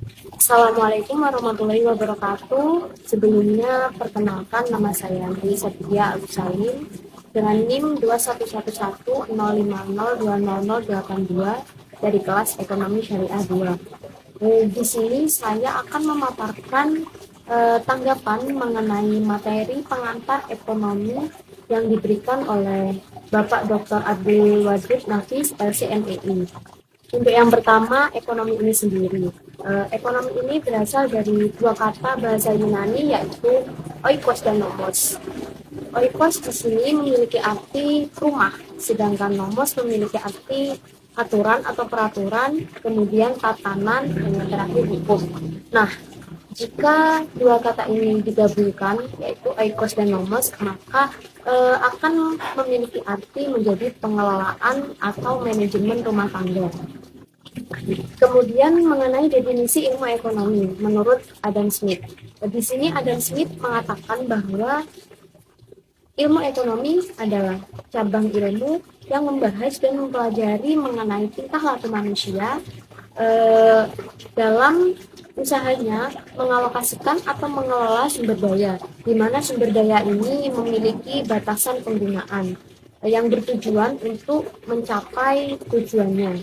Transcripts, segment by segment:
Assalamualaikum warahmatullahi wabarakatuh. Sebelumnya, perkenalkan nama saya Dwi Setia Alusalim dengan NIM 211105020082 dari kelas Ekonomi Syariah 2. Di sini saya akan memaparkan tanggapan mengenai materi pengantar ekonomi yang diberikan oleh Bapak Dr. Abdul Wajid Nafis, LCMEI. Untuk yang pertama, ekonomi ini sendiri. Ekonomi ini berasal dari dua kata bahasa Yunani, yaitu oikos dan nomos. Oikos di sini memiliki arti rumah, sedangkan nomos memiliki arti aturan atau peraturan, kemudian tatanan, dan yang terakhir hukum. Nah, jika dua kata ini digabungkan, yaitu oikos dan nomos, maka akan memiliki arti menjadi pengelolaan atau manajemen rumah tangga. Kemudian mengenai definisi ilmu ekonomi menurut Adam Smith. Di sini Adam Smith mengatakan bahwa ilmu ekonomi adalah cabang ilmu yang membahas dan mempelajari mengenai tingkah laku manusia dalam usahanya mengalokasikan atau mengelola sumber daya, di mana sumber daya ini memiliki batasan penggunaan yang bertujuan untuk mencapai tujuannya.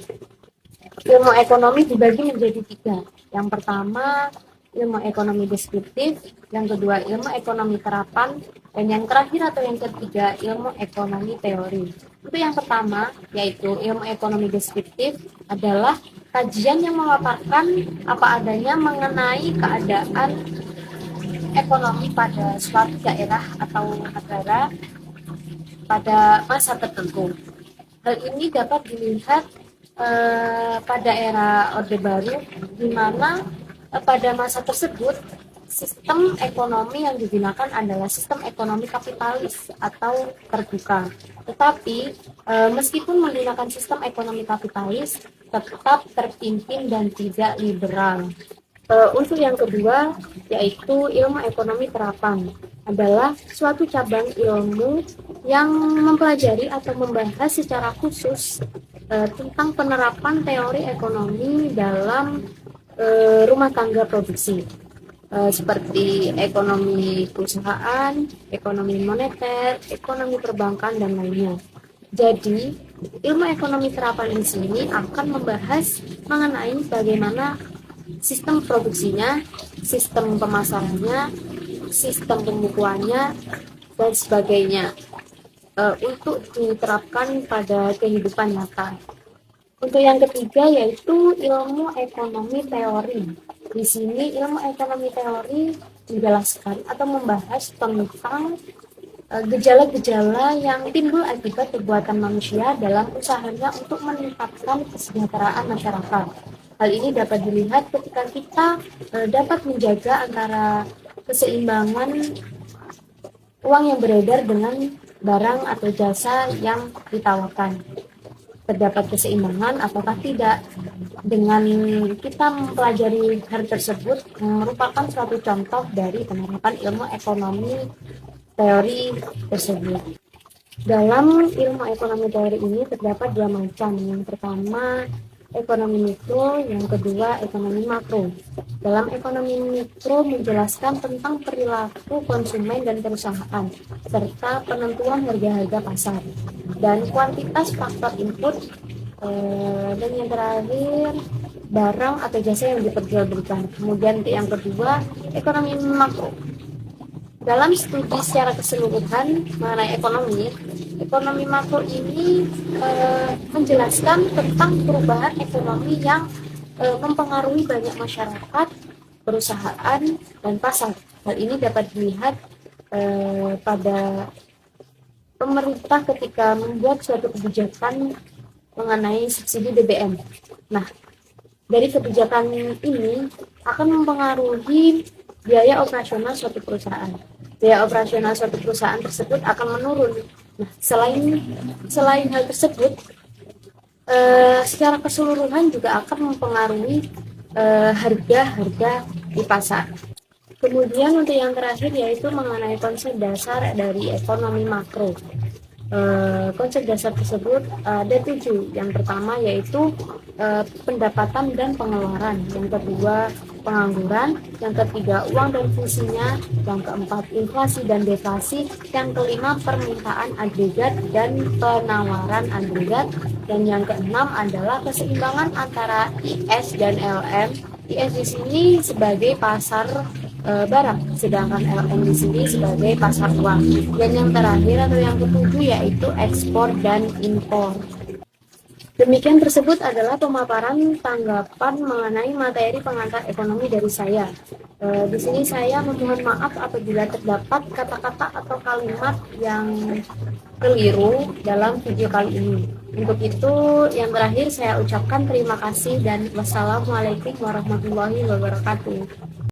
Ilmu ekonomi dibagi menjadi tiga. Yang pertama, ilmu ekonomi deskriptif, yang kedua ilmu ekonomi terapan, dan yang terakhir atau yang ketiga ilmu ekonomi teori. Untuk yang pertama, yaitu ilmu ekonomi deskriptif, adalah kajian yang memaparkan apa adanya mengenai keadaan ekonomi pada suatu daerah atau negara pada masa tertentu. Hal ini dapat dilihat pada era Orde Baru, di mana pada masa tersebut sistem ekonomi yang digunakan adalah sistem ekonomi kapitalis atau terbuka. Tetapi meskipun menggunakan sistem ekonomi kapitalis, tetap terpimpin dan tidak liberal. Untuk yang kedua, yaitu ilmu ekonomi terapan, adalah suatu cabang ilmu yang mempelajari atau membahas secara khusus tentang penerapan teori ekonomi dalam rumah tangga produksi, seperti ekonomi perusahaan, ekonomi moneter, ekonomi perbankan, dan lainnya. Jadi, ilmu ekonomi terapan di sini akan membahas mengenai bagaimana sistem produksinya, sistem pemasarannya, sistem pembukuannya, dan sebagainya untuk diterapkan pada kehidupan nyata. Untuk yang ketiga, yaitu ilmu ekonomi teori. Di sini ilmu ekonomi teori menjelaskan atau membahas tentang gejala-gejala yang timbul akibat perbuatan manusia dalam usahanya untuk meningkatkan kesejahteraan masyarakat. Hal ini dapat dilihat ketika kita dapat menjaga antara keseimbangan uang yang beredar dengan barang atau jasa yang ditawarkan. Terdapat keseimbangan apakah tidak? Dengan kita mempelajari hal tersebut merupakan suatu contoh dari penerapan ilmu ekonomi teori tersebut. Dalam ilmu ekonomi teori ini terdapat dua macam. Yang pertama, ekonomi mikro, yang kedua ekonomi makro. Dalam ekonomi mikro menjelaskan tentang perilaku konsumen dan perusahaan, serta penentuan harga-harga pasar, dan kuantitas faktor input, dan yang terakhir barang atau jasa yang diperjualbelikan. Kemudian yang kedua, ekonomi makro. Dalam studi secara keseluruhan mengenai ekonomi makro ini menjelaskan tentang perubahan ekonomi yang mempengaruhi banyak masyarakat, perusahaan, dan pasar. Hal ini dapat dilihat pada pemerintah ketika membuat suatu kebijakan mengenai subsidi BBM. Nah, dari kebijakan ini akan mempengaruhi biaya operasional suatu perusahaan. Biaya operasional suatu perusahaan tersebut akan menurun. Nah, selain hal tersebut, secara keseluruhan juga akan mempengaruhi harga-harga di pasar. Kemudian untuk yang terakhir yaitu mengenai konsep dasar dari ekonomi makro. Konsep dasar tersebut ada 7. Yang pertama yaitu pendapatan dan pengeluaran. Yang kedua pengangguran, yang ketiga uang dan fungsinya, yang keempat inflasi dan deflasi, yang kelima permintaan agregat dan penawaran agregat, dan yang keenam adalah keseimbangan antara IS dan LM. IS di sini sebagai pasar barang, sedangkan LM di sini sebagai pasar uang. Dan yang terakhir atau yang ketujuh yaitu ekspor dan impor. Demikian tersebut adalah pemaparan tanggapan mengenai materi pengantar ekonomi dari saya. Di sini saya memohon maaf apabila terdapat kata-kata atau kalimat yang keliru dalam video kali ini. Untuk itu, yang terakhir saya ucapkan terima kasih dan wassalamualaikum warahmatullahi wabarakatuh.